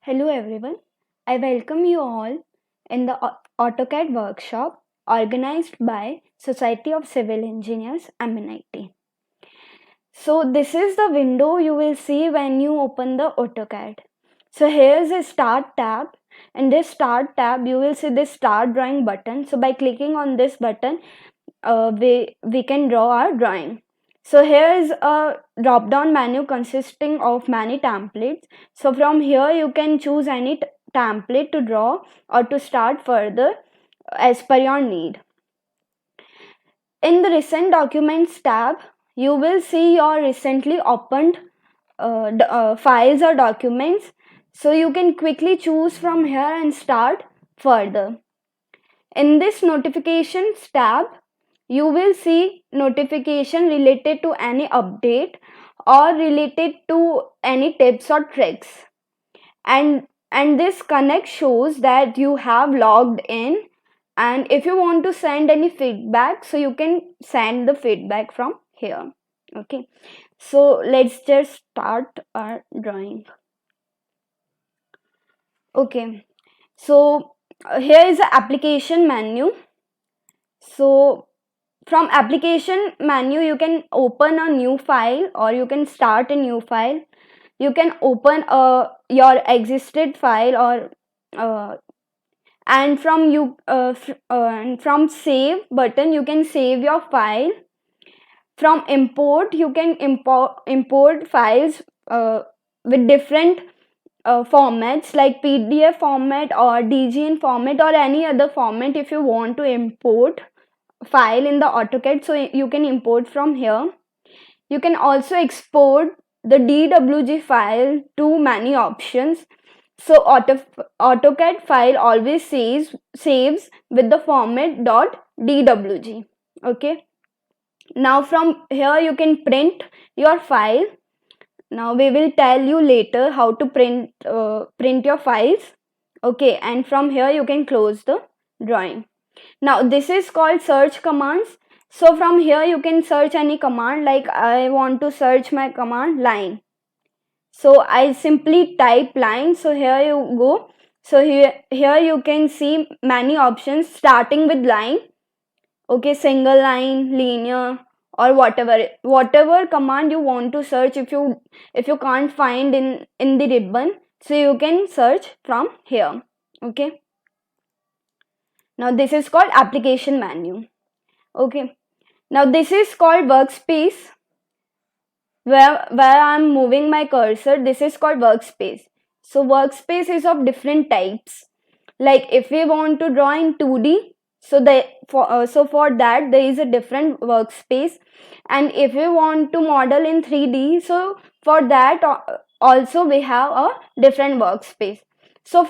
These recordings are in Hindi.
Hello everyone. I welcome you all in the AutoCAD workshop organized by Society of Civil Engineers MNIT. So this is the window you will see when you open the AutoCAD. So here's a start tab. In this start tab you will see this start drawing button. So by clicking on this button we can draw our drawing. So here is a drop down menu consisting of many templates. So from here you can choose any template to draw or to start further as per your need. In the recent documents tab you will see your recently opened files or documents. So you can quickly choose from here and start further. In this notifications tab you will see notification related to any update or related to any tips or tricks, and this connect shows that you have logged in, and if you want to send any feedback so you can send the feedback from here. Okay, so let's just start our drawing. Okay, so here is the application menu. So from application menu you can open a new file or you can start a new file. You can open your existed file or and from and from save button you can save your file. From import you can import files with different formats like PDF format or DGN format or any other format. If you want to import file in the AutoCAD, so you can import from here. You can also export the DWG file to many options. So AutoCAD file always saves with the format .dwg. Okay, now from here you can print your file. Now we will tell you later how to print your files. Okay, and from here you can close the drawing. Now this is called search commands. So from here you can search any command, like I want to search my command line. So I simply type line. So here you go. So here you can see many options starting with line. Okay, single line, linear, or whatever command you want to search. If you can't find in the ribbon, so you can search from here. Okay, now this is called application menu. Okay, now this is called workspace. Where I'm moving my cursor, this is called workspace. So workspace is of different types. Like if we want to draw in 2D, so for that there is a different workspace, and if we want to model in 3D, so for that also we have a different workspace. So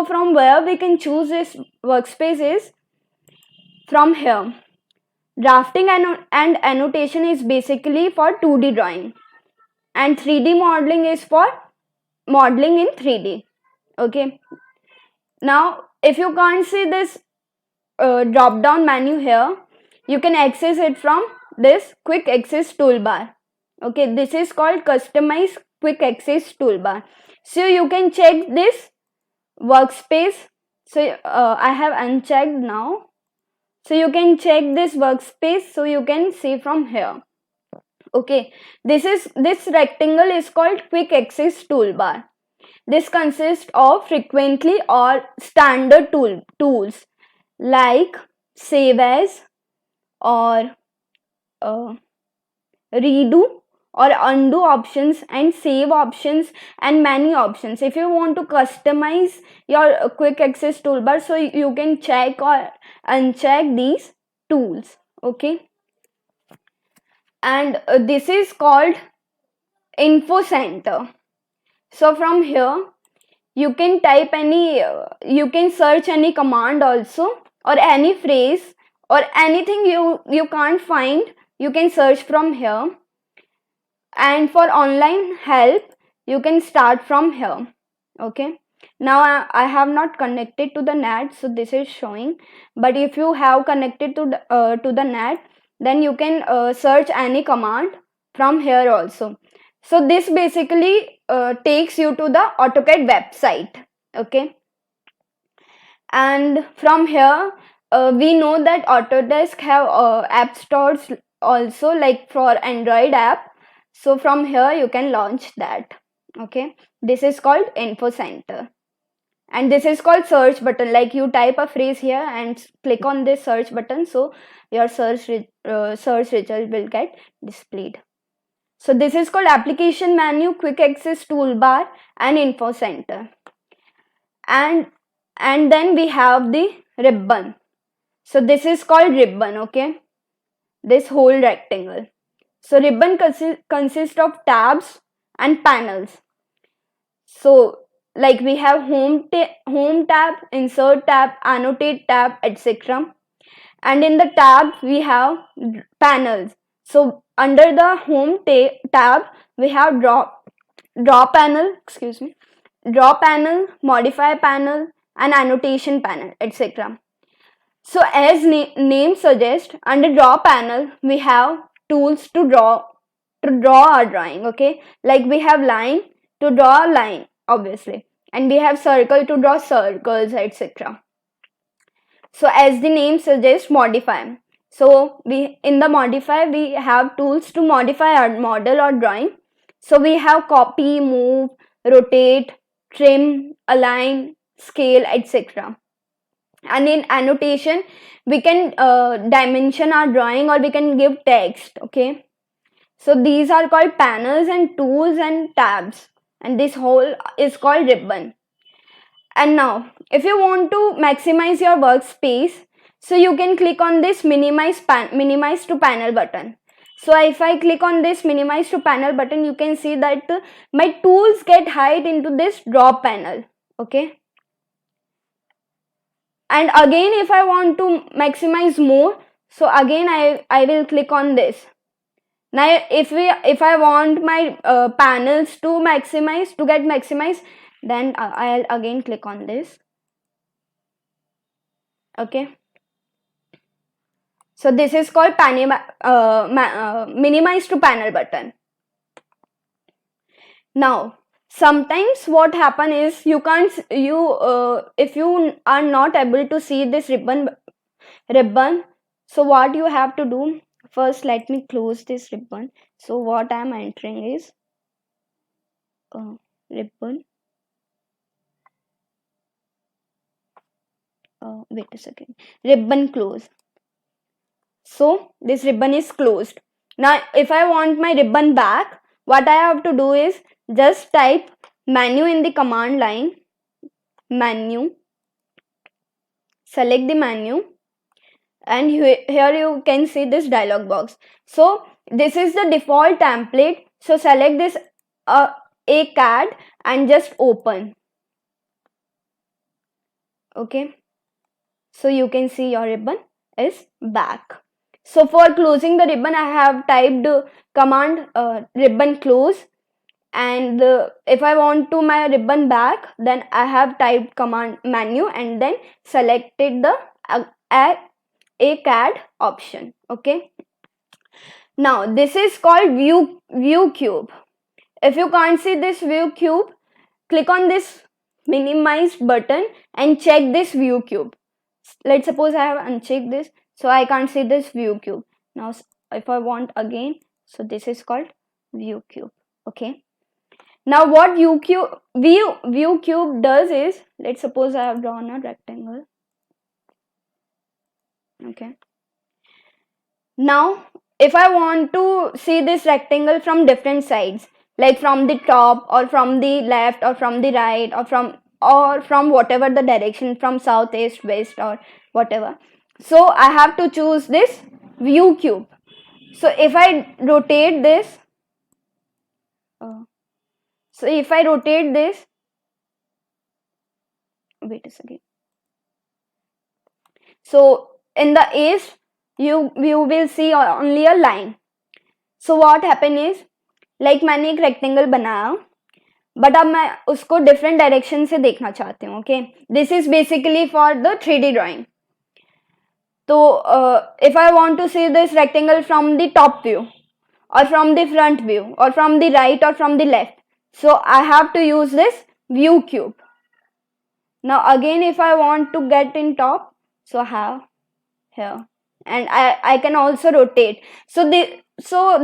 from where we can choose this workspace is from here. Drafting and annotation is basically for 2D drawing, and 3D modeling is for modeling in 3D. Okay, now if you can't see this drop down menu here, you can access it from this quick access toolbar. Okay, this is called customize quick access toolbar. So you can check this workspace. So I have unchecked now. So you can check this workspace, so you can see from here. Okay, this rectangle is called quick access toolbar. This consists of frequently or standard tools like save as or uh, redo or undo options and save options and many options. If you want to customize your quick access toolbar, so you can check or uncheck these tools. Okay, and this is called info center. So from here you can type any you can search any command also, or any phrase or anything you can't find, you can search from here. And for online help you can start from here. Okay, now I have not connected to the net, so this is showing, but if you have connected to the net, then you can search any command from here also. So this basically takes you to the AutoCAD website. Okay, and from here we know that Autodesk have app stores also, like for Android app. So from here you can launch that. Okay, this is called Info Center, and this is called search button. Like you type a phrase here and click on this search button, so your search result will get displayed. So this is called application menu, quick access toolbar, and Info Center. And then we have the ribbon. So this is called ribbon. Okay, this whole rectangle. So ribbon consists of tabs and panels. So like we have home tab, insert tab, annotate tab, etc. And in the tab we have panels. So under the home tab we have draw panel, excuse me, draw panel, modify panel, and annotation panel, etc. So as name suggests, under draw panel we have tools to draw our drawing. Okay, like we have line to draw a line, obviously, and we have circle to draw circles, etc. So as the name suggests, modify. So we in the modify we have tools to modify our model or drawing. So we have copy, move, rotate, trim, align, scale, etc. And in annotation we can dimension our drawing, or we can give text. Okay, so these are called panels and tools and tabs, and this whole is called ribbon. And now if you want to maximize your workspace, so you can click on this minimize to panel button. So if I click on this minimize to panel button, you can see that my tools get hide into this draw panel. Okay, and again if I want to maximize more, so again I will click on this. Now if I want my panels to get maximized, then I'll again click on this. Okay, so this is called minimize to panel button. Now sometimes what happen is you can't if you are not able to see this ribbon, so what you have to do, first let me close this ribbon. So what I am entering is ribbon, wait a second, ribbon close. So this ribbon is closed. Now if I want my ribbon back, what I have to do is just type menu in the command line, menu, select the menu, and here you can see this dialog box. So this is the default template. So select this a CAD and just open. Okay, so you can see your ribbon is back. So for closing the ribbon, I have typed command ribbon close, and if I want to my ribbon back, then I have typed command menu and then selected the a CAD option. Okay, now this is called view cube. If you can't see this view cube, click on this minimized button and check this view cube. Let's suppose I have unchecked this, so I can't see this view cube. Now if I want again, so this is called view cube. Okay, now what view cube does is, let's suppose I have drawn a rectangle. Okay, now if I want to see this rectangle from different sides, like from the top or from the left or from the right or from whatever the direction, from south, east, west, or whatever, so I have to choose this view cube. So if I rotate this, wait a second, so in the east you will see only a line. So what happen is, like मैंने एक rectangle बनाया, बट अब मैं उसको डिफरेंट डायरेक्शन से देखना चाहती हूँ. Okay, this is basically for the 3D drawing. तो if I want to see this rectangle from the top view, or from the front view or from the right or from the left. So I have to use this view cube. Now again, if I want to get in top, so I have here, and I can also rotate. So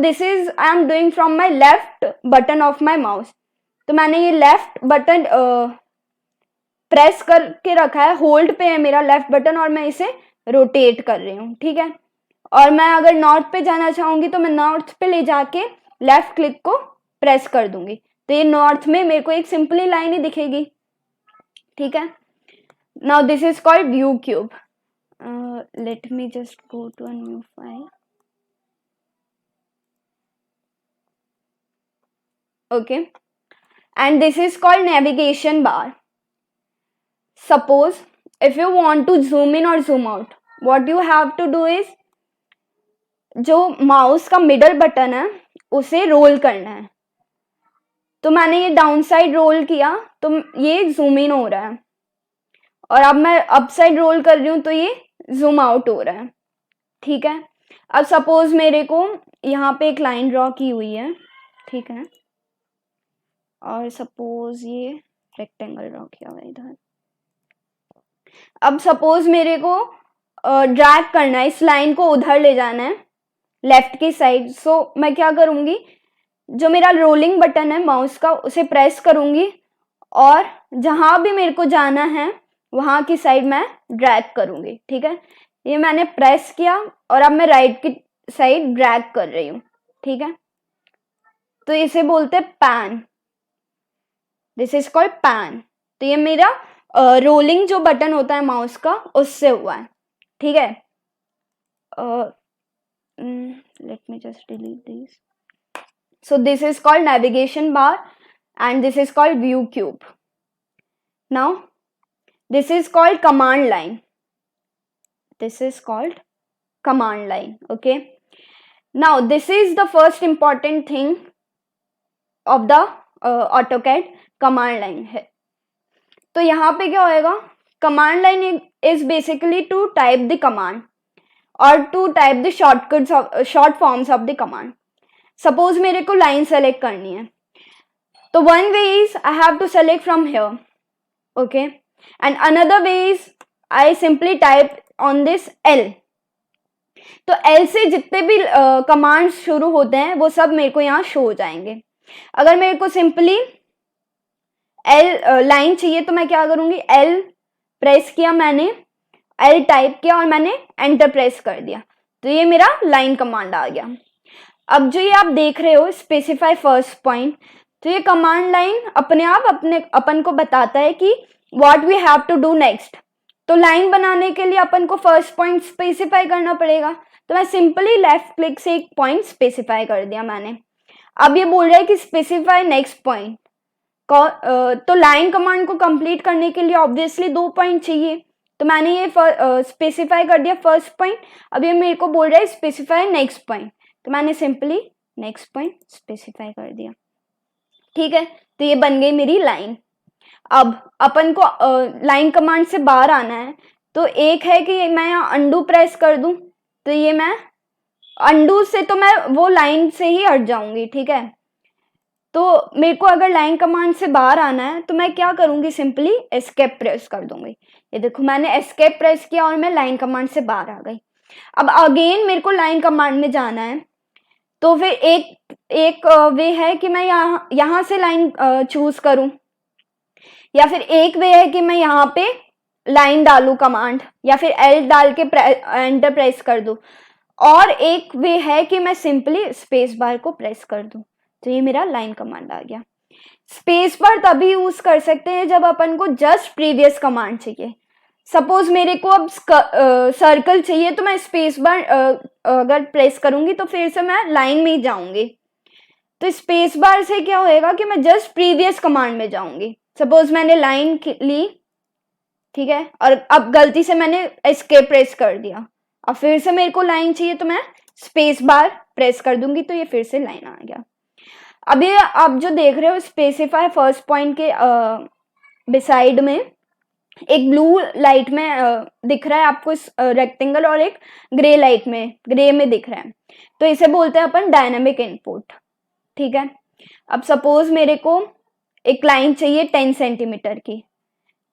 this is I am doing from my left button of my mouse. तो मैंने ये लेफ्ट बटन प्रेस करके रखा है, होल्ड पे है मेरा लेफ्ट बटन, और मैं इसे रोटेट कर रही हूँ, ठीक है। और मैं अगर नॉर्थ पे जाना चाहूंगी तो मैं नॉर्थ पे ले जाके लेफ्ट क्लिक को प्रेस कर दूंगी, तो ये नॉर्थ में मेरे को एक सिंपली लाइन ही दिखेगी, ठीक है। Now this is called view cube. Let me just go to a new file. Okay, and this is called navigation bar. Suppose if you want to zoom in or zoom out, what you have to do is, जो माउस का मिडल बटन है उसे रोल करना है. तो मैंने ये डाउन साइड रोल किया तो ये जूम इन हो रहा है, और अब मैं अप साइड रोल कर रही हूँ तो ये जूम आउट हो रहा है, ठीक है। अब सपोज मेरे को यहाँ पे एक लाइन ड्रॉ की हुई है, ठीक है, और सपोज ये रेक्टेंगल ड्रॉ किया हुआ है इधर। अब सपोज मेरे को ड्रैग करना है, इस लाइन को उधर ले जाना है लेफ्ट की साइड। सो मैं क्या करूँगी, जो मेरा रोलिंग बटन है माउस का उसे प्रेस करूँगी, और जहाँ भी मेरे को जाना है वहाँ की साइड मैं ड्रैग करूँगी, ठीक है। ये मैंने प्रेस किया और अब मैं राइट की साइड ड्रैग कर रही हूँ, ठीक है। तो इसे बोलते हैं pan, this is called pan. तो ये मेरा रोलिंग जो बटन होता है माउस का उससे हुआ है, ठीक है। Let me just delete this. So this is called navigation bar and this is called view cube. Now this is called command line. This is called command line. Okay. Now this is the first important thing of the AutoCAD, command line है. तो यहाँ पे क्या होएगा, command line is basically to type the command or to type the shortcuts of short forms of the command. Suppose मेरे को लाइन सेलेक्ट करनी है, तो one way is I have to select from here, okay, and another way is I simply type on this L. तो एल से जितने भी कमांड्स शुरू होते हैं वो सब मेरे को यहाँ शो हो जाएंगे. अगर मेरे को सिंपली एल लाइन चाहिए तो मैं क्या करूँगी, एल प्रेस किया मैंने, एल टाइप किया और मैंने एंटर प्रेस कर दिया, तो ये मेरा लाइन कमांड आ गया. अब जो ये आप देख रहे हो स्पेसिफाई फर्स्ट पॉइंट, तो ये कमांड लाइन अपने आप अपन को बताता है कि what we have to do next. तो लाइन बनाने के लिए अपन को फर्स्ट पॉइंट स्पेसिफाई करना पड़ेगा, तो मैं सिंपली लेफ्ट क्लिक से एक पॉइंट स्पेसिफाई कर दिया मैंने. अब ये बोल रहा है कि स्पेसिफाई नेक्स्ट पॉइंट. तो लाइन कमांड को कंप्लीट करने के लिए ऑब्वियसली 2 पॉइंट चाहिए, तो मैंने ये स्पेसिफाई कर दिया फर्स्ट पॉइंट. अब ये मेरे को बोल रहा है स्पेसिफाई नेक्स्ट पॉइंट, तो मैंने सिंपली नेक्स्ट पॉइंट स्पेसिफाई कर दिया, ठीक है. तो ये बन गई मेरी लाइन. अब अपन को लाइन कमांड से बाहर आना है, तो एक है कि मैं यहाँ अंडू प्रेस कर दूं, तो ये मैं अंडू से तो मैं वो लाइन से ही हट जाऊंगी, ठीक है. तो मेरे को अगर लाइन कमांड से बाहर आना है तो मैं क्या करूंगी, सिंपली एस्केप प्रेस कर दूंगी. ये देखो मैंने एस्केप प्रेस किया और मैं लाइन कमांड से बाहर आ गई. अब अगेन मेरे को लाइन कमांड में जाना है, तो फिर एक वे है कि मैं यहाँ से लाइन चूज करूं, या फिर एक वे है कि मैं यहाँ पे लाइन डालूं कमांड, या फिर एल डाल के एंटर प्रेस कर दूं, और एक वे है कि मैं सिंपली स्पेस बार को प्रेस कर दूं. तो ये मेरा लाइन कमांड आ गया. स्पेस बार तभी यूज कर सकते हैं जब अपन को जस्ट प्रीवियस कमांड चाहिए. सपोज मेरे को अब सर्कल चाहिए, तो मैं स्पेस बार अगर प्रेस करूंगी तो फिर से मैं लाइन में ही जाऊंगी. तो स्पेस बार से क्या होएगा कि मैं जस्ट प्रीवियस कमांड में जाऊंगी. सपोज मैंने लाइन ली, ठीक है, और अब गलती से मैंने एस्केप प्रेस कर दिया, अब फिर से मेरे को लाइन चाहिए तो मैं स्पेस बार प्रेस कर दूंगी, तो ये फिर से लाइन आ गया. अब ये आप जो देख रहे हो स्पेसिफाई फर्स्ट पॉइंट के बिसाइड में एक ब्लू लाइट में दिख रहा है आपको रेक्टेंगल, और एक ग्रे लाइट में, ग्रे में दिख रहा है, तो इसे बोलते हैं अपन डायनामिक इनपुट। ठीक है, अब सपोज मेरे को एक लाइन चाहिए 10 सेंटीमीटर की,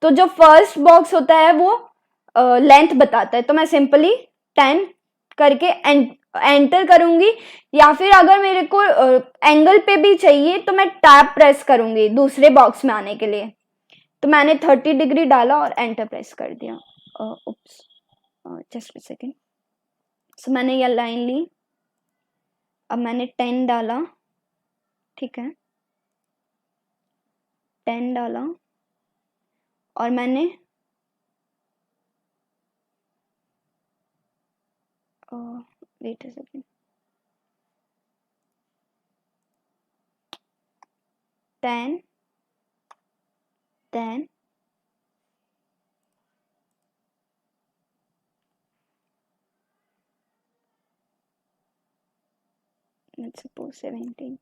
तो जो फर्स्ट बॉक्स होता है वो लेंथ बताता है, तो मैं सिंपली 10 करके एंटर करूंगी, या फिर अगर मेरे को एंगल पे भी चाहिए तो मैं टैब प्रेस करूंगी दूसरे बॉक्स में आने के लिए। तो मैंने 30 डिग्री डाला और एंटर प्रेस कर दिया। उप्स, जस्ट अ सेकेंड। सो मैंने यह लाइन ली, अब मैंने 10 डाला, ठीक है, 10 डाला और मैंने wait a second, 10 10 let's suppose 17।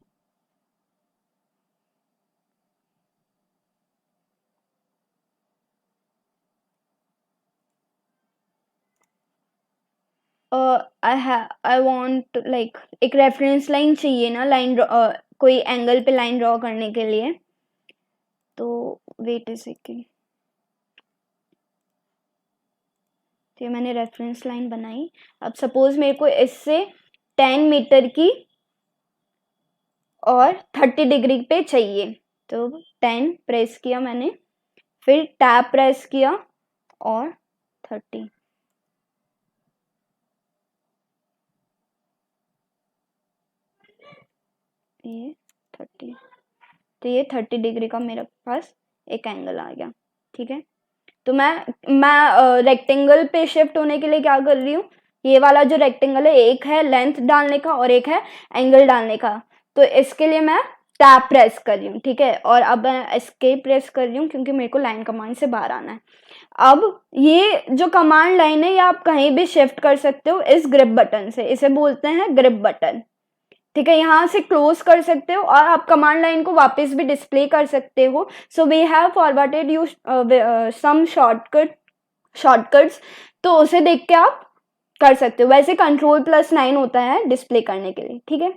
I want like एक रेफरेंस लाइन चाहिए ना, लाइन कोई एंगल पे लाइन ड्रॉ करने के लिए, तो वेट अ सेकेंड। तो ये मैंने रेफरेंस लाइन बनाई। अब सपोज मेरे को इससे 10 मीटर की और 30 डिग्री पे चाहिए, तो 10 प्रेस किया मैंने, फिर टैब प्रेस किया और 30। ये 30, तो ये 30 डिग्री का मेरे पास एक एंगल आ गया। ठीक है, तो मैं रेक्टेंगल पे शिफ्ट होने के लिए क्या कर रही हूँ, ये वाला जो रेक्टेंगल है, एक है लेंथ डालने का और एक है एंगल डालने का, तो इसके लिए मैं टैब प्रेस कर रही हूँ। ठीक है, और अब मैं एस्केप प्रेस कर रही हूँ क्योंकि मेरे को लाइन कमांड से बाहर आना है। अब ये जो कमांड लाइन है ये आप कहीं भी शिफ्ट कर सकते हो इस ग्रिप बटन से, इसे बोलते हैं ग्रिप बटन। ठीक है, यहाँ से क्लोज कर सकते हो और आप कमांड लाइन को वापस भी डिस्प्ले कर सकते हो। So we have forwarded you some shortcuts, तो उसे देख के आप कर सकते हो। वैसे Ctrl+9 होता है डिस्प्ले करने के लिए। ठीक है,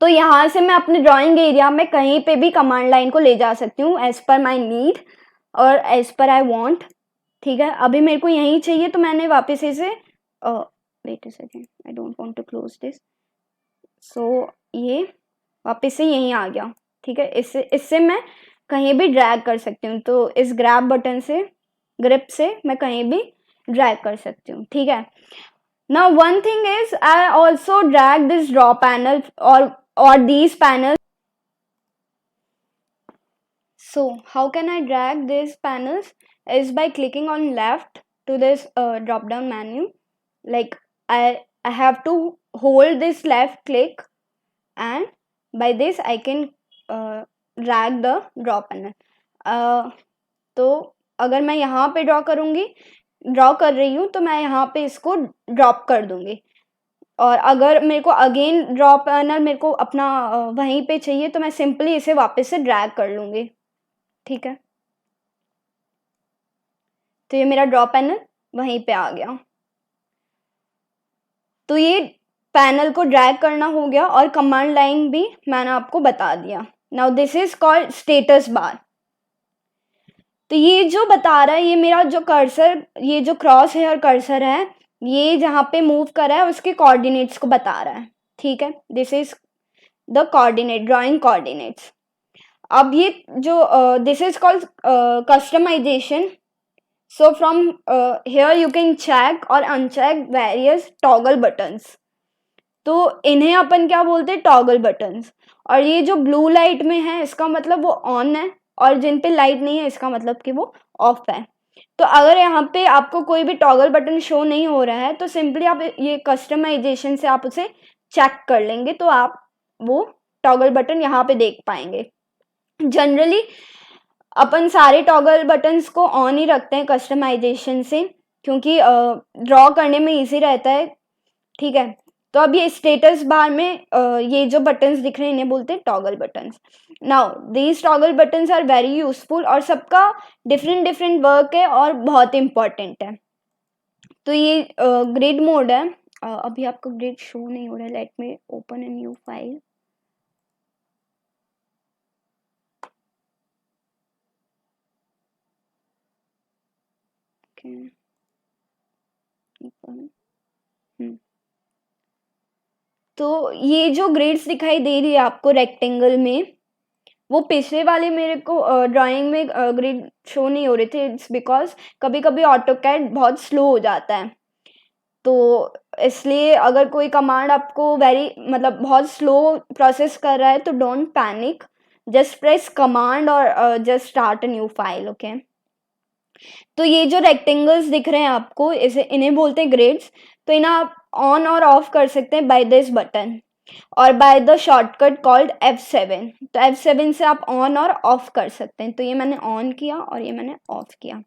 तो यहाँ से मैं अपने ड्राइंग एरिया में कहीं पे भी कमांड लाइन को ले जा सकती हूँ एज पर माई नीड और एज पर आई वॉन्ट। ठीक है, अभी मेरे को यही चाहिए तो मैंने वापस इसे wait a second, I don't want to close this. So ये वापस से यहीं आ गया। ठीक है, इससे मैं कहीं भी ड्रैग कर सकती हूँ, तो इस ग्रैब बटन से, ग्रिप से मैं कहीं भी ड्रैग कर सकती हूँ। ठीक है, now one thing is I also drag this draw panel or these panels. So how can I drag these panels is by clicking on left to this drop down menu. Like I have to hold this left click and by this I can drag the draw panel. तो अगर मैं यहाँ पे ड्रॉ कर रही हूँ तो मैं यहाँ पे इसको ड्रॉप कर दूंगी, और अगर मेरे को अगेन ड्रॉ पैनल मेरे को अपना वहीं पे चाहिए तो मैं सिंपली इसे वापस से ड्रैग कर लूँगी। ठीक है, तो ये मेरा ड्रॉ पैनल वहीं पे आ गया। तो ये पैनल को ड्रैग करना हो गया और कमांड लाइन भी मैंने आपको बता दिया। Now this is called status bar. तो ये जो बता रहा है, ये मेरा जो कर्सर, ये जो क्रॉस हेयर कर्सर है, ये जहाँ पे मूव कर रहा है उसके कोऑर्डिनेट्स को बता रहा है। ठीक है, this is the coordinate, drawing coordinates. अब ये जो this is called customisation. So from here you can check और अनचेक वेरियस टॉगल बटन्स। तो इन्हें अपन क्या बोलते हैं, टॉगल बटन्स। और ये जो ब्लू लाइट में है इसका मतलब वो ऑन है, और जिन पे लाइट नहीं है इसका मतलब कि वो ऑफ है। तो अगर यहाँ पे आपको कोई भी टॉगल बटन शो नहीं हो रहा है तो सिंपली आप ये कस्टमाइजेशन से आप उसे चेक कर लेंगे, तो आप वो टॉगल बटन यहाँ पे देख पाएंगे। जनरली अपन सारे टॉगल बटन्स को ऑन ही रखते हैं कस्टमाइजेशन से, क्योंकि ड्रॉ करने में इजी रहता है। ठीक है, तो तो अब ये स्टेटस बार में ये जो बटन्स दिख रहे हैं इन्हें बोलते हैं toggle buttons. Now these toggle buttons are very useful और सबका डिफरेंट डिफरेंट वर्क है और बहुत इंपॉर्टेंट है. तो ये ग्रिड मोड है. अभी आपको ग्रिड शो नहीं हो रहा है. Let me open a new file. Okay. तो ये जो ग्रिड्स दिखाई दे रही है आपको रेक्टेंगल में, वो पिछले वाले मेरे को ड्राइंग में ग्रिड शो नहीं हो रहे थे. इट्स बिकॉज कभी कभी ऑटोकैड बहुत स्लो हो जाता है. तो इसलिए अगर कोई कमांड आपको वेरी मतलब बहुत स्लो प्रोसेस कर रहा है तो don't panic. Just press command और just start a new file. Okay. तो ये जो रेक्टेंगल्स दिख रहे हैं आपको इसे इन्हें बोलते हैं ग्रिड्स. तो इन्हें आप ऑन और ऑफ कर सकते हैं बाय दिस बटन और by the shortcut called F7. तो F7 से आप ऑन और ऑफ कर सकते हैं. तो ये मैंने ऑन किया और ये मैंने ऑफ किया.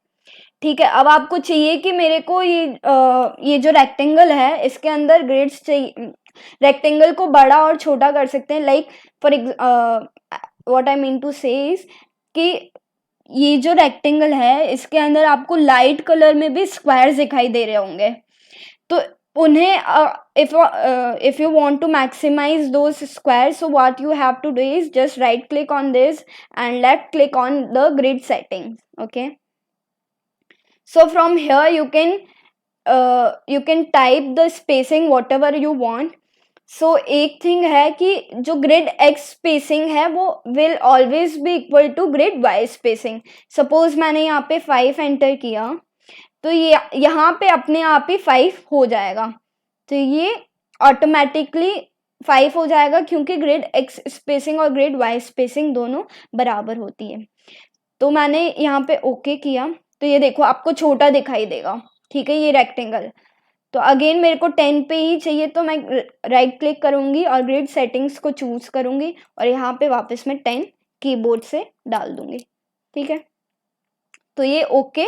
ठीक है. अब आपको चाहिए कि मेरे को ये जो रेक्टेंगल है इसके अंदर ग्रिड्स चाहिए. रेक्टेंगल को बड़ा और छोटा कर सकते हैं. Like for what I mean to say is कि ये जो रेक्टेंगल है इसके अंदर आपको लाइट कलर में भी स्क्वायर्स दिखाई दे रहे होंगे. तो उन्हें if you want to maximize those squares, so what you have to do is just right click on this and left click on the grid settings. Okay, so from here you can type the spacing whatever you want. So एक थिंग है कि जो ग्रिड एक्स स्पेसिंग है वो will always be equal to grid Y spacing. Suppose मैंने यहाँ पे 5 एंटर किया तो ये यहाँ पे अपने आप ही 5 हो जाएगा. तो ये ऑटोमेटिकली 5 हो जाएगा क्योंकि ग्रिड एक्स स्पेसिंग और ग्रिड वाई स्पेसिंग दोनों बराबर होती है. तो मैंने यहाँ पे ओके किया तो ये देखो आपको छोटा दिखाई देगा. ठीक है. ये रेक्टेंगल. तो अगेन मेरे को 10 पे ही चाहिए तो मैं राइट क्लिक करूँगी और ग्रिड सेटिंग्स को चूज करूँगी और यहाँ पे वापस मैं 10 कीबोर्ड से डाल दूँगी. ठीक है. तो ये okay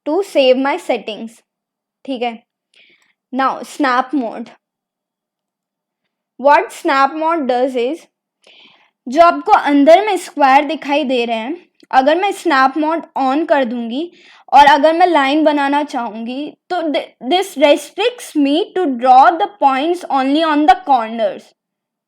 to save my settings. ठीक है. Now snap mode. What snap mode does is जो आपको अंदर में स्क्वायर दिखाई दे रहे हैं अगर मैं स्नैप मोड ऑन कर दूंगी और अगर मैं लाइन बनाना चाहूंगी तो this restricts me to draw the points only on the corners.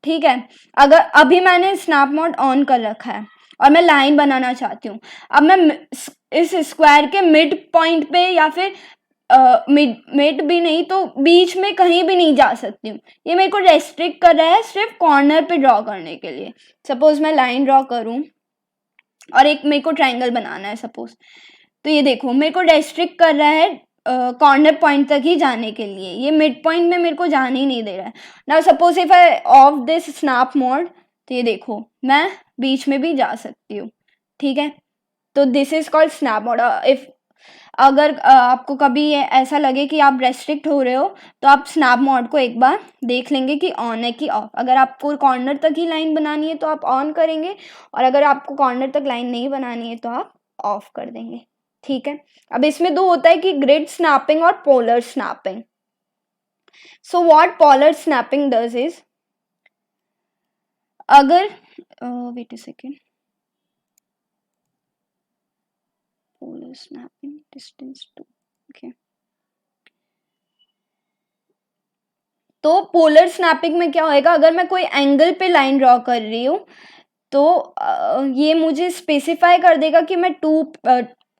ठीक है. अगर अभी मैंने स्नैप मोड ऑन कर रखा है और मैं लाइन बनाना चाहती हूँ. अब मैं इस स्क्वायर के मिड पॉइंट पे या फिर मिड भी नहीं तो बीच में कहीं भी नहीं जा सकती हूँ. ये मेरे को रेस्ट्रिक्ट कर रहा है सिर्फ कॉर्नर पे ड्रॉ करने के लिए. सपोज मैं लाइन ड्रॉ करूँ और एक मेरे को ट्रायंगल बनाना है सपोज. तो ये देखो मेरे को रेस्ट्रिक्ट कर रहा है कॉर्नर पॉइंट तक ही जाने के लिए. ये मिड पॉइंट में मेरे को जाने ही नहीं दे रहा है. Now suppose if I of this snap mode तो ये देखो मैं बीच में भी जा सकती हूँ. ठीक है. तो this is called snap mode. If अगर आपको कभी ऐसा लगे कि आप रेस्ट्रिक्ट हो रहे हो तो आप स्नैप मोड को एक बार देख लेंगे कि ऑन है कि ऑफ. अगर आपको कॉर्नर तक ही लाइन बनानी है तो आप ऑन करेंगे और अगर आपको कॉर्नर तक लाइन नहीं बनानी है तो आप ऑफ कर देंगे. ठीक है. अब इसमें दो होता है कि ग्रिड स्नैपिंग और polar snapping. So what polar snapping does is अगर wait a second. polar snapping distance 2. okay. तो पोलर स्नैपिंग में क्या होएगा अगर मैं कोई एंगल पे लाइन ड्रॉ कर रही हूँ तो ये मुझे स्पेसिफाई कर देगा कि मैं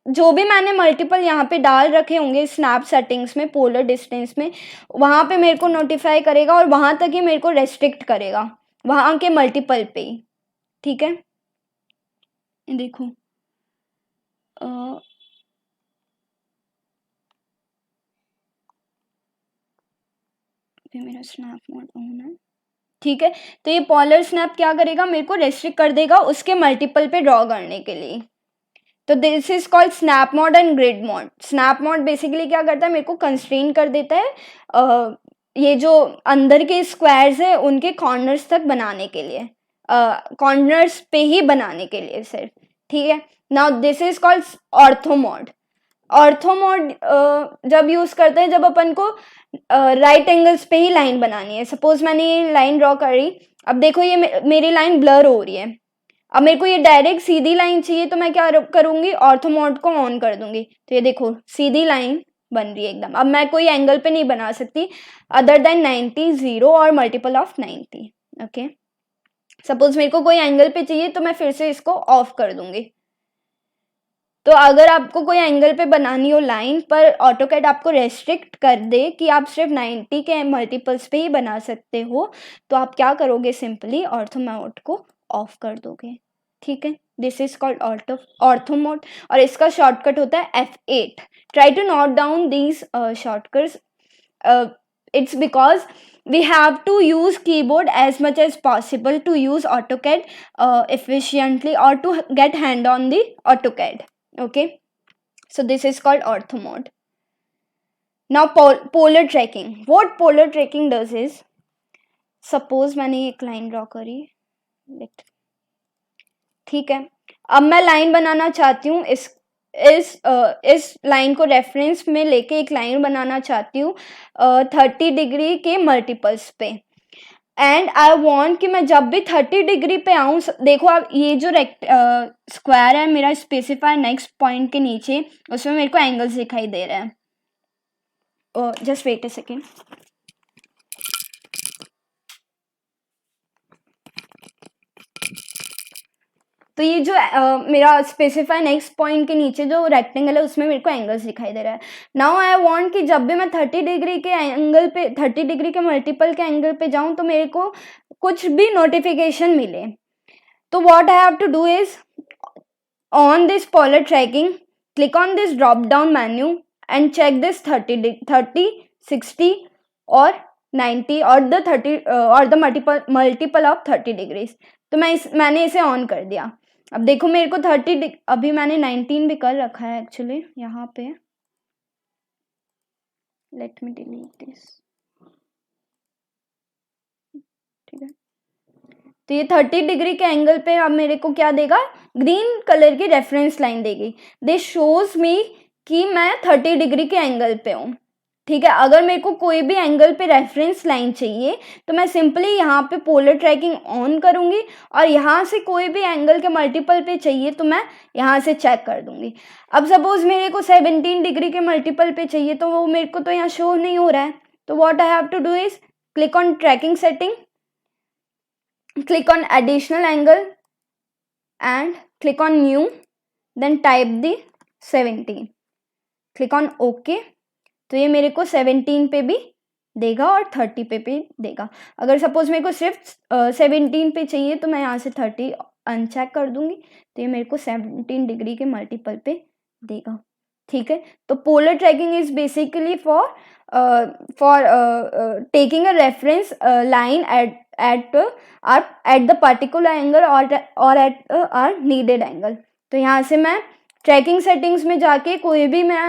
जो भी मैंने मल्टीपल यहाँ पे डाल रखे होंगे स्नैप सेटिंग्स में पोलर डिस्टेंस में वहाँ पे मेरे को नोटिफाई करेगा और वहाँ तक ही मेरे को रेस्ट्रिक्ट करेगा वहाँ के मल्टीपल पे ही. ठीक है. देखो मेरा स्नैप मोड ऑन है. ठीक है. तो ये पोलर स्नैप क्या करेगा मेरे को रेस्ट्रिक्ट कर देगा उसके मल्टीपल पे ड्रॉ करने के लिए. तो this is called snap mode and grid mode. Snap mode basically क्या करता है मेरे को कंस्ट्रेन कर देता है ये जो अंदर के स्क्वायर्स है उनके कॉर्नर्स तक बनाने के लिए कॉर्नर्स पे ही बनाने के लिए सिर्फ. ठीक है. Now this is called ortho mode. Ortho mode जब यूज करते हैं जब अपन को राइट एंगल्स पे ही लाइन बनानी है। सपोज मैंने ये लाइन ड्रॉ करी, अब देखो ये मेरी लाइन ब्लर हो रही है, अब मेरे को ये डायरेक्ट सीधी लाइन चाहिए तो मैं क्या करूंगी, ऑर्थो मोड को ऑन कर दूंगी। तो ये देखो सीधी लाइन बन रही है एकदम। अब मैं कोई एंगल पे नहीं बना सकती अदर देन 90, 0 और मल्टीपल ऑफ 90। ओके, सपोज मेरे को कोई एंगल पे चाहिए तो मैं फिर से इसको ऑफ कर दूंगी। तो अगर आपको कोई एंगल पे बनानी हो लाइन, पर ऑटोकैड आपको रेस्ट्रिक्ट कर दे कि आप सिर्फ 90 के मल्टीपल्स पे ही बना सकते हो, तो आप क्या करोगे, सिंपली ऑर्थो मोड को ऑफ कर दोगे। ठीक है, this is called ortho mode और इसका शॉर्टकट होता है F8। Try to note down these shortcuts, it's because we have to use keyboard as much as possible to use AutoCAD efficiently or to get hand on the AutoCAD. Okay, so this is called ortho mode. Now polar tracking, what polar tracking does is, suppose मैंने एक लाइन ड्रॉ करी, ठीक है, अब मैं लाइन बनाना चाहती हूँ इस लाइन को रेफरेंस में लेके एक लाइन बनाना चाहती हूँ 30 डिग्री के मल्टीपल्स पे, एंड आई वांट कि मैं जब भी 30 डिग्री पे आऊँ, देखो आप ये जो स्क्वायर है मेरा स्पेसिफाई नेक्स्ट पॉइंट के नीचे, उसमें मेरे को एंगल्स दिखाई दे रहे हैं। Just wait a second. तो ये जो मेरा स्पेसिफाई नेक्स्ट पॉइंट के नीचे जो रेक्टेंगल है उसमें मेरे को एंगल्स दिखाई दे रहा है। नाउ आई वांट कि जब भी मैं 30 डिग्री के एंगल पे 30 डिग्री के मल्टीपल के एंगल पे जाऊं तो मेरे को कुछ भी नोटिफिकेशन मिले। तो what I have to do is, on this polar tracking, click on this drop down menu and check this 30, 60 और 90 और द 30 और द मल्टीपल ऑफ 30 डिग्रीज। तो मैंने इसे ऑन कर दिया। अब देखो मेरे को 30, अभी मैंने 19 भी कर रखा है एक्चुअली यहाँ पे, लेट मी डिलीट दिस। ठीक है, तो ये 30 डिग्री के एंगल पे अब मेरे को क्या देगा, ग्रीन कलर की रेफरेंस लाइन देगी। दिस शोज मी कि मैं 30 डिग्री के एंगल पे हूँ। ठीक है, अगर मेरे को कोई भी एंगल पे रेफरेंस लाइन चाहिए तो मैं सिंपली यहाँ पे पोलर ट्रैकिंग ऑन करूँगी और यहाँ से कोई भी एंगल के मल्टीपल पे चाहिए तो मैं यहाँ से चेक कर दूँगी। अब सपोज मेरे को 17 डिग्री के मल्टीपल पे चाहिए तो वो मेरे को तो यहाँ शो नहीं हो रहा है। तो what I have to do is click on tracking setting, click on additional angle and click on new, then type the 17, click on OK। तो ये मेरे को 17 पे भी देगा और 30 पे भी देगा। अगर सपोज मेरे को सिर्फ 17 पे चाहिए तो मैं यहाँ से 30 अनचेक कर दूंगी तो ये मेरे को 17 डिग्री के मल्टीपल पे देगा। ठीक है, तो polar tracking is basically for taking a reference line at the particular angle or at our needed angle। तो यहाँ से मैं ट्रैकिंग सेटिंग्स में जाके कोई भी मैं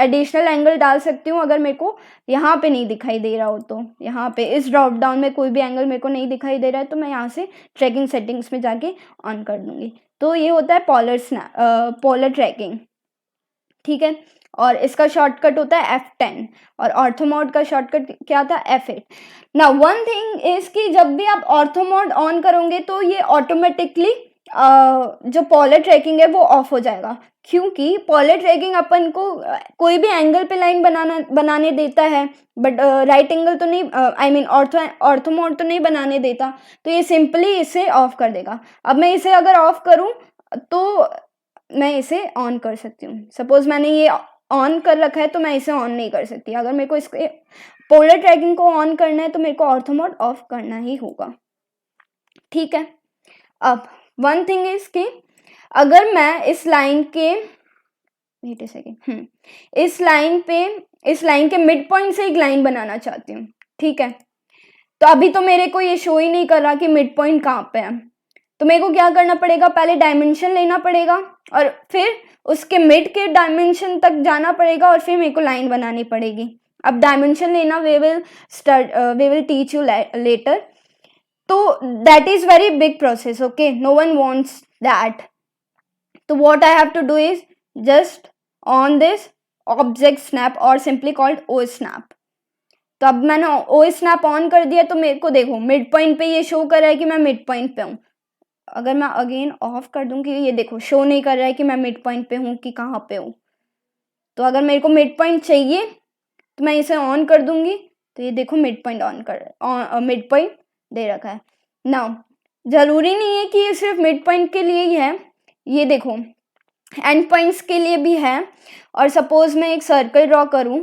एडिशनल एंगल डाल सकती हूँ। अगर मेरे को यहाँ पे नहीं दिखाई दे रहा हो तो यहाँ पे इस ड्रॉप डाउन में कोई भी एंगल मेरे को नहीं दिखाई दे रहा है तो मैं यहाँ से ट्रैकिंग सेटिंग्स में जाके ऑन कर दूंगी। तो ये होता है पोलर ट्रैकिंग। ठीक है, और इसका शॉर्टकट होता है F10 और ऑर्थो मोड का शॉर्टकट क्या था, F8। Now one thing is कि जब भी आप ऑर्थो मोड ऑन करोगे तो ये ऑटोमेटिकली जो पोलर ट्रैकिंग है वो ऑफ हो जाएगा, क्योंकि पोलर ट्रैकिंग अपन को कोई भी एंगल पे लाइन बनाने देता है बट राइट एंगल तो नहीं, आई मीन ऑर्थो मोड तो नहीं बनाने देता। तो ये सिंपली इसे ऑफ कर देगा। अब मैं इसे अगर ऑफ करूं तो मैं इसे ऑन कर सकती हूँ। सपोज मैंने ये ऑन कर रखा है तो मैं इसे ऑन नहीं कर सकती। अगर मेरे को इसके पोलर ट्रैकिंग को ऑन करना है तो मेरे को ऑर्थो मोड ऑफ करना ही होगा। ठीक है, अब वन थिंग इज कि अगर मैं इस लाइन के वेट अ सेकेंड इस लाइन के मिड पॉइंट से एक लाइन बनाना चाहती हूँ। ठीक है, तो अभी तो मेरे को ये शो ही नहीं कर रहा कि मिड पॉइंट कहाँ पे है। तो मेरे को क्या करना पड़ेगा, पहले डायमेंशन लेना पड़ेगा और फिर उसके मिड के डायमेंशन तक जाना पड़ेगा और फिर मेरे को लाइन बनानी पड़ेगी। अब डायमेंशन लेना we will teach you later. तो that is very big process. Okay, no one wants that. तो what I have to do is just on this object snap और सिंपली कॉल्ड ओ स्नैप। तो अब मैंने ओ स्नैप ऑन कर दिया तो मेरे को देखो मिड पॉइंट पे ये शो कर रहा है कि मैं मिड पॉइंट पे हूँ। अगर मैं अगेन ऑफ कर दूं कि ये देखो शो नहीं कर रहा है कि मैं मिड पॉइंट पे हूँ कि कहाँ पे हूँ। तो अगर मेरे को मिड पॉइंट चाहिए तो मैं इसे ऑन कर दूंगी तो ये देखो मिड पॉइंट मिड पॉइंट दे रखा है। नाउ जरूरी नहीं है कि ये सिर्फ मिड पॉइंट के लिए ही है, ये देखो एंड पॉइंट्स के लिए भी है। और सपोज मैं एक सर्कल ड्रॉ करूं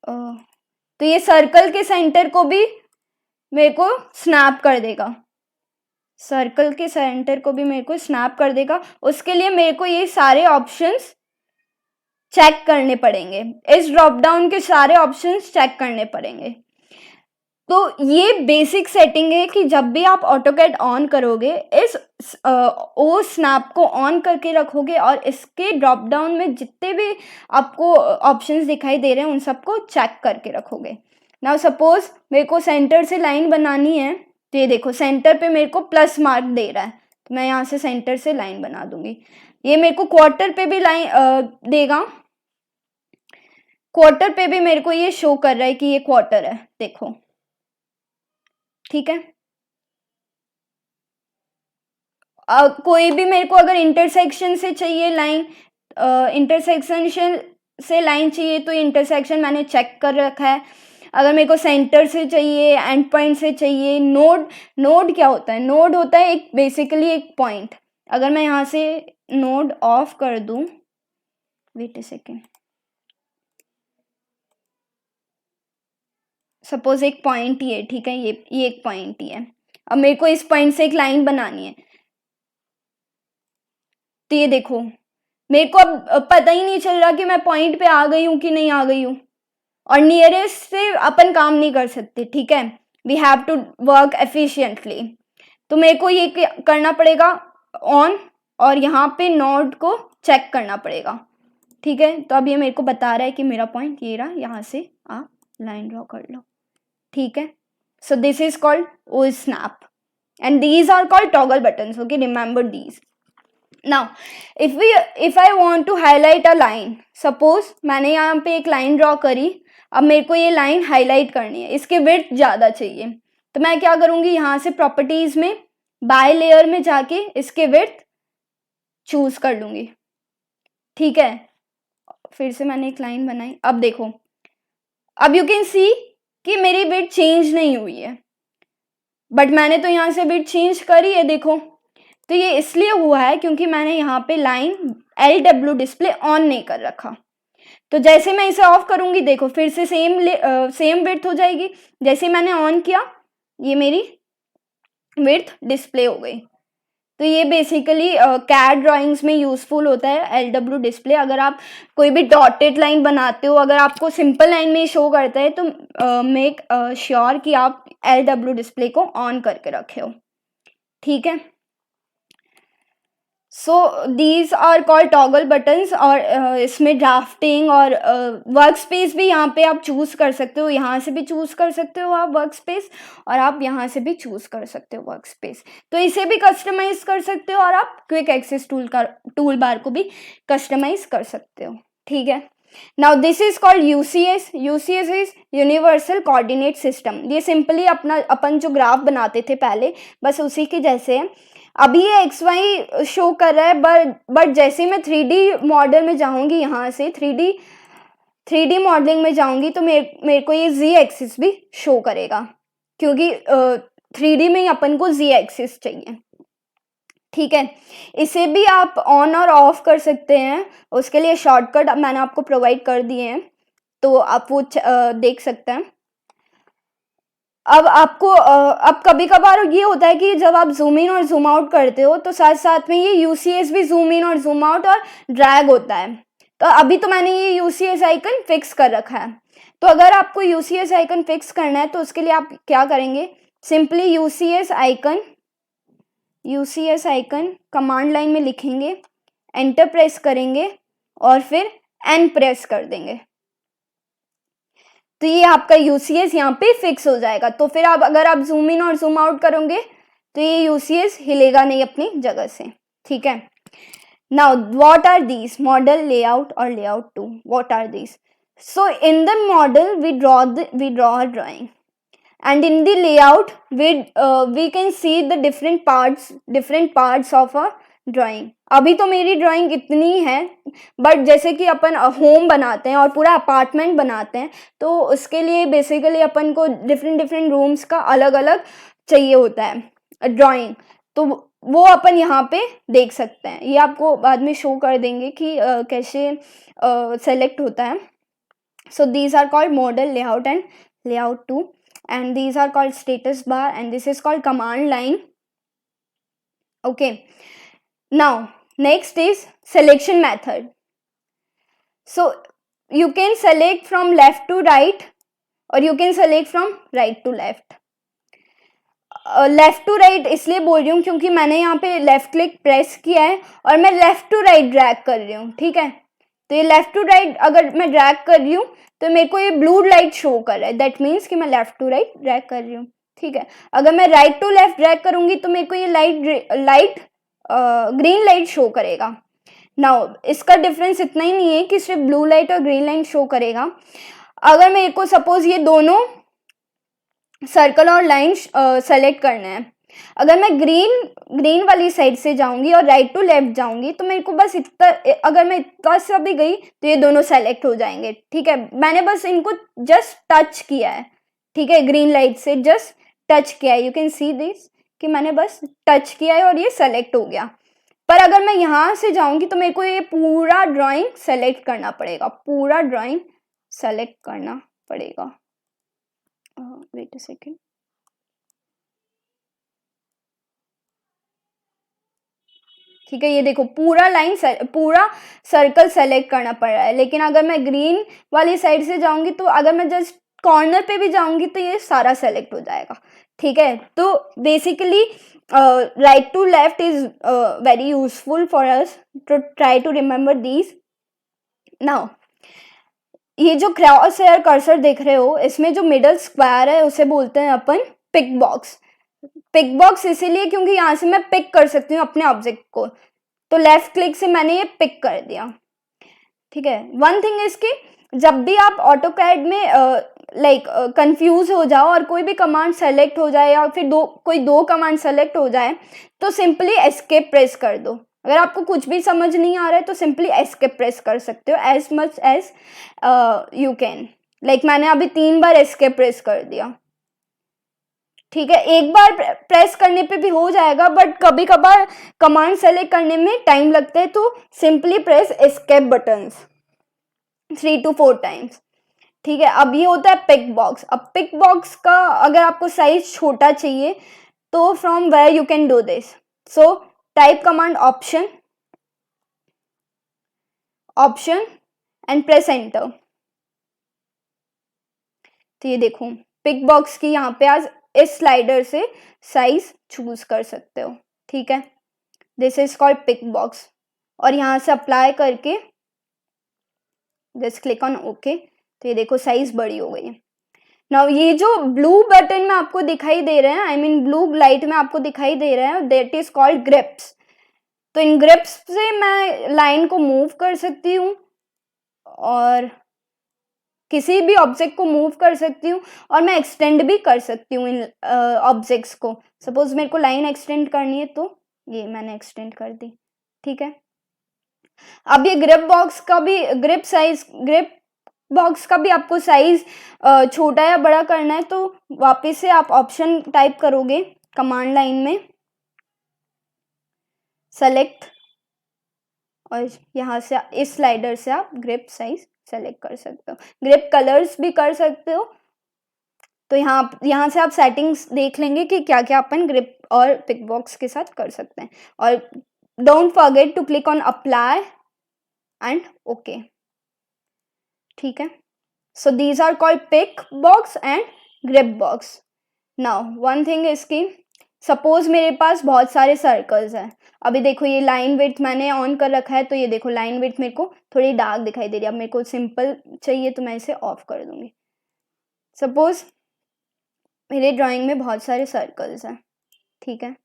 तो ये सर्कल के सेंटर को भी मेरे को स्नैप कर देगा, सर्कल के सेंटर को भी मेरे को स्नैप कर देगा। उसके लिए मेरे को ये सारे ऑप्शंस चेक करने पड़ेंगे, इस ड्रॉप डाउन के सारे ऑप्शंस चेक करने पड़ेंगे। तो ये बेसिक सेटिंग है कि जब भी आप ऑटोकैड ऑन करोगे इस ओ स्नैप को ऑन करके रखोगे और इसके ड्रॉप डाउन में जितने भी आपको ऑप्शंस दिखाई दे रहे हैं उन सबको चेक करके रखोगे। नाउ सपोज मेरे को सेंटर से लाइन बनानी है तो ये देखो सेंटर पे मेरे को प्लस मार्क दे रहा है तो मैं यहाँ से सेंटर से लाइन बना दूंगी। ये मेरे को क्वार्टर पे भी लाइन देगा, क्वार्टर पे भी मेरे को ये शो कर रहा है कि ये क्वार्टर है, देखो ठीक है। कोई भी मेरे को अगर इंटरसेक्शन से चाहिए लाइन, इंटरसेक्शन से लाइन चाहिए तो इंटरसेक्शन मैंने चेक कर रखा है। अगर मेरे को सेंटर से चाहिए, एंड पॉइंट से चाहिए, नोड क्या होता है, नोड होता है एक बेसिकली एक पॉइंट। अगर मैं यहाँ से नोड ऑफ कर दूं, वेट अ सेकेंड, सपोज एक पॉइंट ही है, ठीक है, ये एक पॉइंट ही है। अब मेरे को इस पॉइंट से एक लाइन बनानी है तो ये देखो मेरे को अब पता ही नहीं चल रहा कि मैं पॉइंट पे आ गई हूँ कि नहीं आ गई हूँ। और नियरेस्ट से अपन काम नहीं कर सकते, ठीक है, we have to work efficiently. तो मेरे को ये करना पड़ेगा ऑन, और यहाँ पे नोड को चेक करना पड़ेगा, ठीक है। तो अब ये मेरे को बता रहा है कि मेरा पॉइंट ये रहा, यहाँ से आप लाइन ड्रॉ कर लो, ठीक है। So this is called O snap and these are called toggle buttons, okay, remember these. Now if I want to highlight a line, suppose मैंने यहाँ पे एक लाइन ड्रॉ करी, अब मेरे को ये लाइन हाईलाइट करनी है, इसके विड्थ ज़्यादा चाहिए तो मैं क्या करूँगी, यहाँ से प्रॉपर्टीज में बाय लेयर में जाके इसके विड्थ चूज कर लूँगी, ठीक है। फिर से मैंने एक लाइन बनाई, अब देखो अब यू कैन सी कि मेरी विड्थ चेंज नहीं हुई है, बट मैंने तो यहाँ से विड्थ चेंज करी है, देखो। तो ये इसलिए हुआ है क्योंकि मैंने यहाँ पे लाइन LW डिस्प्ले ऑन नहीं कर रखा। तो जैसे मैं इसे ऑफ करूंगी, देखो फिर से सेम विड्थ हो जाएगी। जैसे मैंने ऑन किया ये मेरी विड्थ डिस्प्ले हो गई। तो ये बेसिकली कैड ड्राइंग्स में यूजफुल होता है LW डिस्प्ले। अगर आप कोई भी डॉटेड लाइन बनाते हो, अगर आपको सिंपल लाइन में शो करता है तो मेक श्योर कि आप LW डिस्प्ले को ऑन करके रखे हो, ठीक है। So these are called toggle buttons. और इसमें ड्राफ्टिंग और वर्क स्पेस भी यहाँ पे आप चूज़ कर सकते हो, यहाँ से भी चूज़ कर सकते हो आप वर्क स्पेस, और आप यहाँ से भी चूज़ कर सकते हो वर्क स्पेस। तो इसे भी कस्टमाइज कर सकते हो और आप क्विक एक्सेस टूल बार को भी कस्टमाइज कर सकते हो, ठीक है। Now this is called UCS। UCS is universal coordinate system. ये सिंपली अपन जो ग्राफ बनाते थे पहले, बस उसी के जैसे है। अभी ये XY शो कर रहा है, बट जैसे मैं 3D मॉडल में जाऊंगी, यहाँ से 3D मॉडलिंग में जाऊंगी तो मेरे को ये Z एक्सिस भी शो करेगा, क्योंकि 3D में ही अपन को Z एक्सिस चाहिए, ठीक है। इसे भी आप ऑन और ऑफ कर सकते हैं, उसके लिए शॉर्टकट मैंने आपको प्रोवाइड कर दिए हैं, तो आप वो देख सकते हैं। अब आपको अब कभी कभार ये होता है कि जब आप जूम इन और जूम आउट करते हो तो साथ साथ में ये UCS भी जूम इन और जूम आउट और ड्रैग होता है। तो अभी तो मैंने ये UCS आइकन फिक्स कर रखा है। तो अगर आपको UCS आइकन फिक्स करना है तो उसके लिए आप क्या करेंगे, simply UCS icon command line में लिखेंगे, एंटर प्रेस करेंगे और फिर N प्रेस कर देंगे, तो ये आपका UCS यहाँ पे फिक्स हो जाएगा। तो फिर आप अगर आप जूम इन और जूम आउट करोगे तो ये UCS हिलेगा नहीं अपनी जगह से, ठीक है। Now, what are these? Model, layout or layout 2. What are these? So in the model, we draw a drawing, and in the layout we can see the different parts of a drawing. अभी तो मेरी ड्राइंग इतनी है, बट जैसे कि अपन होम बनाते हैं और पूरा अपार्टमेंट बनाते हैं, तो उसके लिए बेसिकली अपन को डिफरेंट रूम्स का अलग अलग चाहिए होता है ड्राइंग. तो वो अपन यहाँ पे देख सकते हैं. ये आपको बाद में शो कर देंगे कि कैसे सेलेक्ट होता है. So these are called model, layout and layout 2, and these are called status bar, and this is called command line. Okay, now next is selection method. So you can select from left to right, or you can select from right to left. Left to right इसलिए बोल रही हूँ क्योंकि मैंने यहाँ पे लेफ्ट क्लिक प्रेस किया है और मैं लेफ्ट टू राइट ड्रैग कर रही हूँ. ठीक है, तो ये लेफ्ट टू राइट अगर मैं ड्रैग कर रही हूँ तो मेरे को ये ब्लू लाइट शो कर रहा है. दैट मीन्स कि मैं लेफ्ट टू राइट ड्रैग कर रही हूँ. ठीक है, अगर मैं राइट टू लेफ्ट ड्रैग करूंगी तो मेरे को ये लाइट ग्रीन लाइट शो करेगा. नाउ इसका डिफरेंस इतना ही नहीं है कि सिर्फ ब्लू लाइट और ग्रीन लाइट शो करेगा. अगर मेरे को सपोज ये दोनों सर्कल और लाइन सेलेक्ट करना है, अगर मैं ग्रीन वाली साइड से जाऊंगी और राइट टू लेफ्ट जाऊंगी तो मेरे को बस इतना, अगर मैं इतना सा भी गई तो ये दोनों सेलेक्ट हो जाएंगे. ठीक है, मैंने बस इनको जस्ट टच किया है. ठीक है, ग्रीन लाइट से जस्ट टच किया है. यू कैन सी दिस कि मैंने बस टच किया है और ये सेलेक्ट हो गया. पर अगर मैं यहाँ से जाऊंगी तो मेरे को ये पूरा ड्राइंग सेलेक्ट करना पड़ेगा. पूरा ड्राइंग सेलेक्ट करना पड़ेगा. Wait a second. ठीक है, ये देखो पूरा पूरा सर्कल सेलेक्ट करना पड़ रहा है. लेकिन अगर मैं ग्रीन वाली साइड से जाऊंगी तो अगर मैं जस्ट कॉर्नर पे भी जाऊंगी तो ये सारा सेलेक्ट हो जाएगा. ठीक है, तो basically right to left is very useful for us to try to remember these. Now ये जो क्रॉस हेयर कर्सर देख रहे हो, इसमें जो मिडल स्क्वायर है उसे बोलते हैं अपन पिक बॉक्स. पिक बॉक्स इसीलिए क्योंकि यहाँ से मैं पिक कर सकती हूँ अपने ऑब्जेक्ट को. तो लेफ्ट क्लिक से मैंने ये पिक कर दिया. ठीक है, वन थिंग इज कि जब भी आप ऑटोकैड में कंफ्यूज हो जाओ और कोई भी कमांड सेलेक्ट हो जाए या फिर कोई दो कमांड सेलेक्ट हो जाए तो सिंपली एस्केप प्रेस कर दो. अगर आपको कुछ भी समझ नहीं आ रहा है तो सिंपली एस्केप प्रेस कर सकते हो as much as you can. Like मैंने अभी 3 बार एस्केप प्रेस कर दिया. ठीक है, एक बार प्रेस करने पे भी हो जाएगा, बट कभी कभार कमांड सेलेक्ट करने में टाइम लगता है, तो simply press escape buttons 3 to 4 times. ठीक है, अब ये होता है पिक बॉक्स. अब पिक बॉक्स का अगर आपको साइज छोटा चाहिए तो from where you can do this. So type command option and press enter. तो ये देखो पिक बॉक्स की यहाँ पे आज इस स्लाइडर से साइज चूज कर सकते हो. ठीक है, this is called pick box. और यहाँ से अप्लाई करके जस्ट क्लिक ऑन ओके. तो ये देखो साइज बड़ी हो गई है. नाउ ये जो ब्लू बटन में आपको दिखाई दे रहे हैं, आई मीन ब्लू लाइट में आपको दिखाई दे रहे हैं, दैट इज कॉल्ड ग्रिप्स. तो इन ग्रिप्स से मैं लाइन को मूव कर सकती हूँ और किसी भी ऑब्जेक्ट को मूव कर सकती हूँ और मैं एक्सटेंड भी कर सकती हूँ इन ऑब्जेक्ट्स को. सपोज मेरे को लाइन एक्सटेंड करनी है तो ये मैंने एक्सटेंड कर दी. ठीक है, अब ये ग्रिप बॉक्स का भी आपको साइज छोटा या बड़ा करना है तो वापस से आप ऑप्शन टाइप करोगे कमांड लाइन में, सेलेक्ट, और यहाँ से इस स्लाइडर से आप ग्रिप साइज सेलेक्ट कर सकते हो. ग्रिप कलर्स भी कर सकते हो. तो यहाँ से आप सेटिंग्स देख लेंगे कि क्या क्या अपन ग्रिप और पिक बॉक्स के साथ कर सकते हैं. और don't forget to click on apply and okay. ठीक है, so these are called pick box and grip box. Now one thing is कि सपोज मेरे पास बहुत सारे सर्कल्स हैं. अभी देखो ये लाइन विड्थ मैंने ऑन कर रखा है, तो ये देखो लाइन विड्थ मेरे को थोड़ी डार्क दिखाई दे रही है. अब मेरे को सिंपल चाहिए तो मैं इसे ऑफ कर दूंगी. सपोज मेरे ड्राइंग में बहुत सारे सर्कल्स हैं. ठीक है,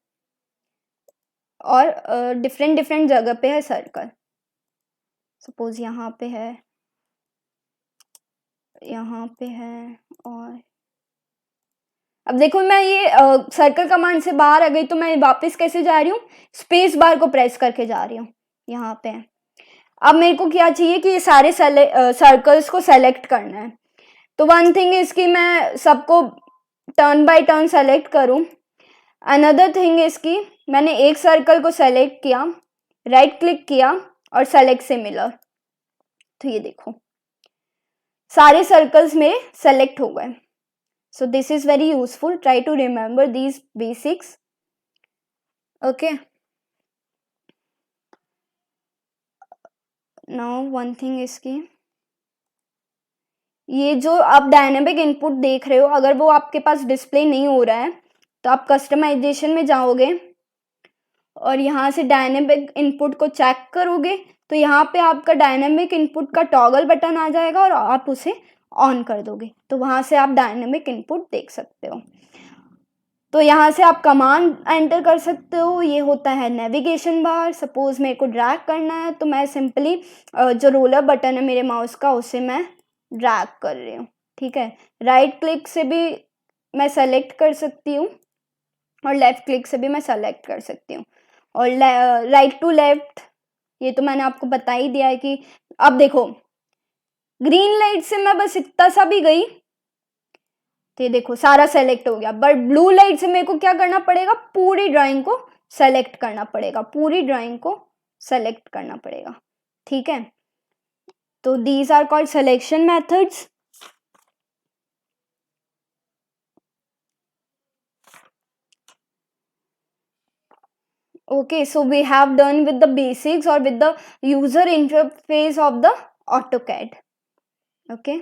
और डिफरेंट डिफरेंट जगह पे है सर्कल। सपोज यहाँ पे है, यहाँ पे है, और अब देखो मैं ये सर्कल कमांड से बाहर आ गई तो मैं वापस कैसे जा रही हूँ, स्पेस बार को प्रेस करके जा रही हूँ। यहाँ पे अब मेरे को क्या चाहिए कि ये सारे सर्कल्स को सेलेक्ट करना है। तो वन थिंग इज कि मैं सबको टर्न बाय टर्न सेलेक्ट करूँ। अनदर थिंग इज कि मैंने एक सर्कल को सेलेक्ट किया, राइट क्लिक किया और सेलेक्ट सिमिलर, तो ये देखो सारे सर्कल्स मेरे सेलेक्ट हो गए। So this is very useful. Try to remember these basics. Okay. Now one thing is कि ये जो आप डायनेमिक इनपुट देख रहे हो, अगर वो आपके पास डिस्प्ले नहीं हो रहा है तो आप कस्टमाइजेशन में जाओगे और यहाँ से डायनेमिक इनपुट को चेक करोगे तो यहाँ पे आपका डायनेमिक इनपुट का टॉगल बटन आ जाएगा और आप उसे ऑन कर दोगे तो वहाँ से आप डायनेमिक इनपुट देख सकते हो। तो यहाँ से आप कमांड एंटर कर सकते हो। ये होता है नेविगेशन बार। सपोज मेरे को ड्रैग करना है तो मैं सिंपली जो रोलर बटन है मेरे माउस का उसे मैं ड्रैग कर रही हूँ, ठीक है। राइट क्लिक से भी मैं सेलेक्ट कर सकती हूँ और लेफ्ट क्लिक से भी मैं सेलेक्ट कर सकती हूँ, और राइट टू लेफ्ट ये तो मैंने आपको बता ही दिया है कि अब देखो ग्रीन लाइट से मैं बस इतना सा भी गई तो ये देखो सारा सेलेक्ट हो गया, बट ब्लू लाइट से मेरे को क्या करना पड़ेगा, पूरी ड्राइंग को सेलेक्ट करना पड़ेगा, पूरी ड्राइंग को सेलेक्ट करना पड़ेगा, ठीक है। तो these are called selection methods. Okay, so we have done with the basics or with the user interface of the AutoCAD. Okay.